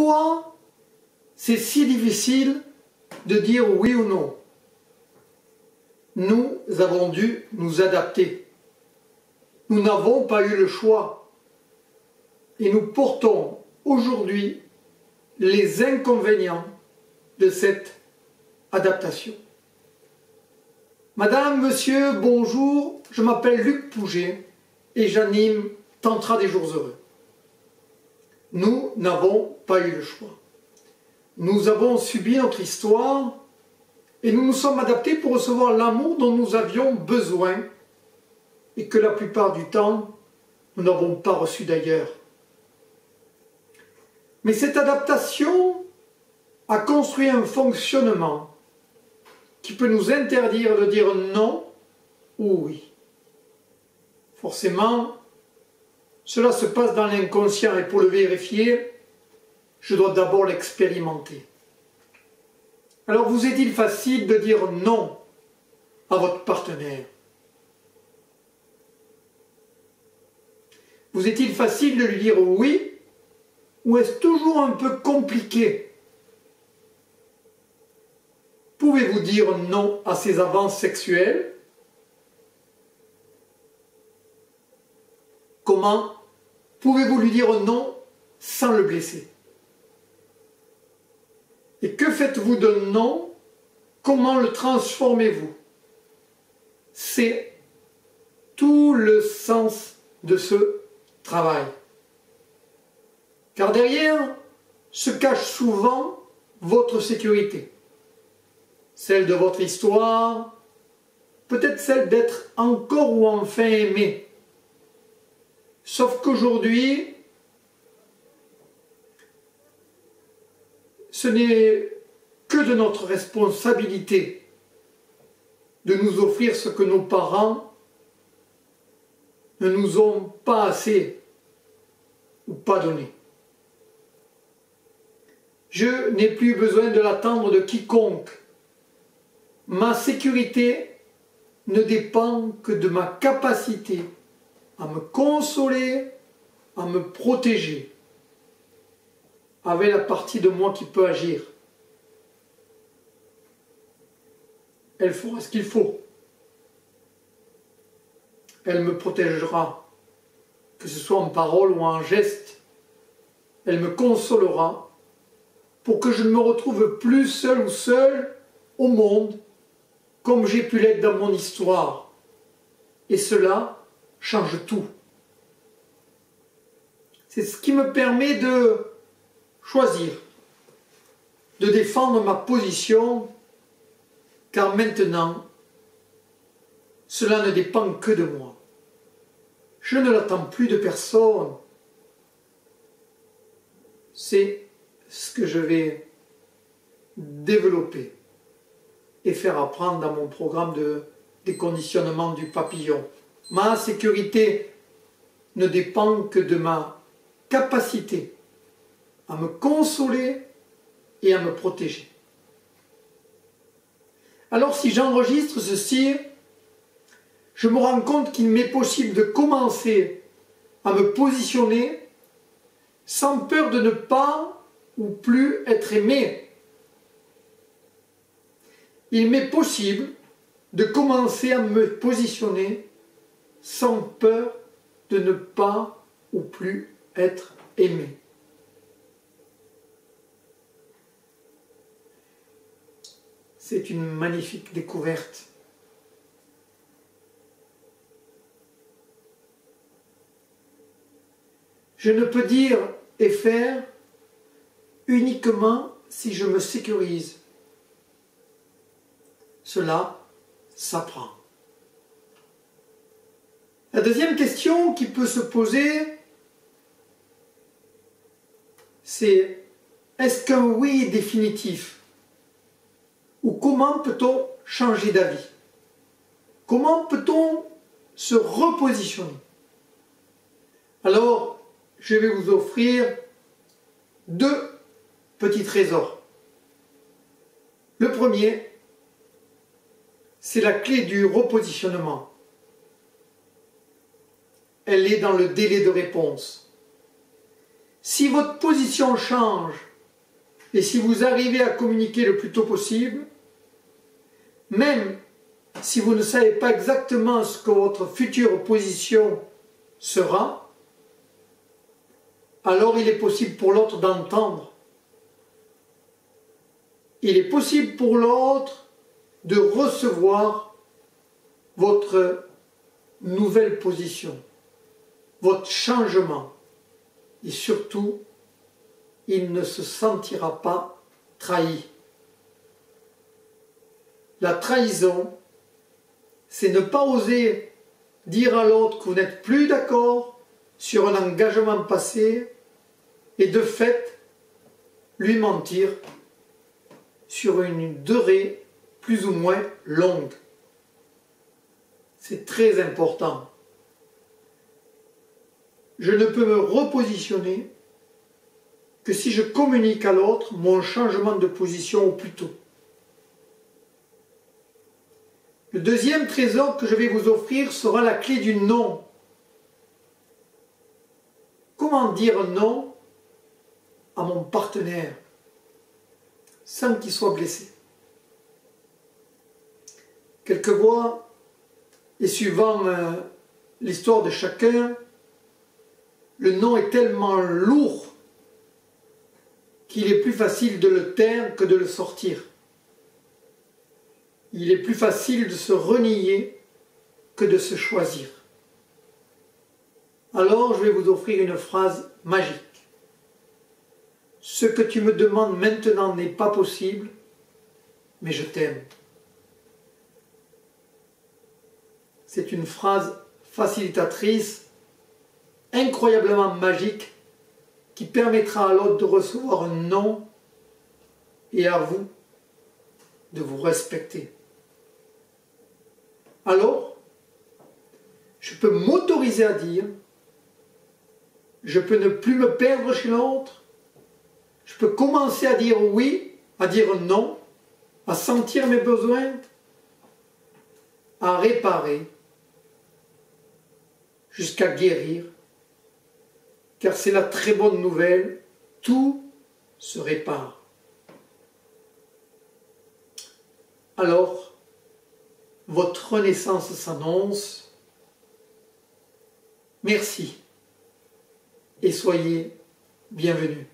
Pourquoi c'est si difficile de dire oui ou non? Nous avons dû nous adapter. Nous n'avons pas eu le choix. Et nous portons aujourd'hui les inconvénients de cette adaptation. Madame, monsieur, bonjour, je m'appelle Luc Pouget et j'anime Tantra des jours heureux. Nous n'avons pas eu le choix. Nous avons subi notre histoire et nous nous sommes adaptés pour recevoir l'amour dont nous avions besoin et que la plupart du temps, nous n'avons pas reçu d'ailleurs. Mais cette adaptation a construit un fonctionnement qui peut nous interdire de dire non ou oui. Forcément, cela se passe dans l'inconscient et pour le vérifier, je dois d'abord l'expérimenter. Alors vous est-il facile de dire non à votre partenaire? Vous est-il facile de lui dire oui ou est-ce toujours un peu compliqué? Pouvez-vous dire non à ses avances sexuelles? Comment pouvez-vous lui dire non sans le blesser? Et que faites-vous de non? Comment le transformez-vous? C'est tout le sens de ce travail. Car derrière se cache souvent votre sécurité. Celle de votre histoire, peut-être celle d'être encore ou enfin aimé. Sauf qu'aujourd'hui, ce n'est que de notre responsabilité de nous offrir ce que nos parents ne nous ont pas assez ou pas donné. Je n'ai plus besoin de l'attendre de quiconque. Ma sécurité ne dépend que de ma capacité à me consoler, à me protéger, avec la partie de moi qui peut agir. Elle fera ce qu'il faut. Elle me protégera, que ce soit en parole ou en geste. Elle me consolera pour que je ne me retrouve plus seul ou seule au monde comme j'ai pu l'être dans mon histoire. Et cela change tout. C'est ce qui me permet de choisir, de défendre ma position, car maintenant, cela ne dépend que de moi. Je ne l'attends plus de personne. C'est ce que je vais développer et faire apprendre dans mon programme de déconditionnement du papillon. Ma sécurité ne dépend que de ma capacité à me consoler et à me protéger. Alors si j'enregistre ceci, je me rends compte qu'il m'est possible de commencer à me positionner sans peur de ne pas ou plus être aimé. Il m'est possible de commencer à me positionner sans peur de ne pas ou plus être aimé. C'est une magnifique découverte. Je ne peux dire et faire uniquement si je me sécurise. Cela s'apprend. La deuxième question qui peut se poser, c'est est-ce qu'un oui est définitif? Ou comment peut-on changer d'avis? Comment peut-on se repositionner? Alors, je vais vous offrir deux petits trésors. Le premier, c'est la clé du repositionnement. Elle est dans le délai de réponse. Si votre position change Et si vous arrivez à communiquer le plus tôt possible, même si vous ne savez pas exactement ce que votre future position sera, alors il est possible pour l'autre d'entendre. Il est possible pour l'autre de recevoir votre nouvelle position, votre changement. Et surtout, il ne se sentira pas trahi. La trahison, c'est ne pas oser dire à l'autre que vous n'êtes plus d'accord sur un engagement passé et de fait, lui mentir sur une durée plus ou moins longue. C'est très important. Je ne peux me repositionner que si je communique à l'autre mon changement de position au plus tôt. Le deuxième trésor que je vais vous offrir sera la clé du non. Comment dire non à mon partenaire sans qu'il soit blessé? Quelquefois, et suivant l'histoire de chacun, le non est tellement lourd qu'il est plus facile de le taire que de le sortir. Il est plus facile de se renier que de se choisir. Alors je vais vous offrir une phrase magique. Ce que tu me demandes maintenant n'est pas possible, mais je t'aime. C'est une phrase facilitatrice, incroyablement magique, qui permettra à l'autre de recevoir un non et à vous de vous respecter. Alors, je peux m'autoriser à dire, je peux ne plus me perdre chez l'autre, je peux commencer à dire oui, à dire non, à sentir mes besoins, à réparer, jusqu'à guérir, car c'est la très bonne nouvelle, tout se répare. Alors, votre renaissance s'annonce. Merci et soyez bienvenus.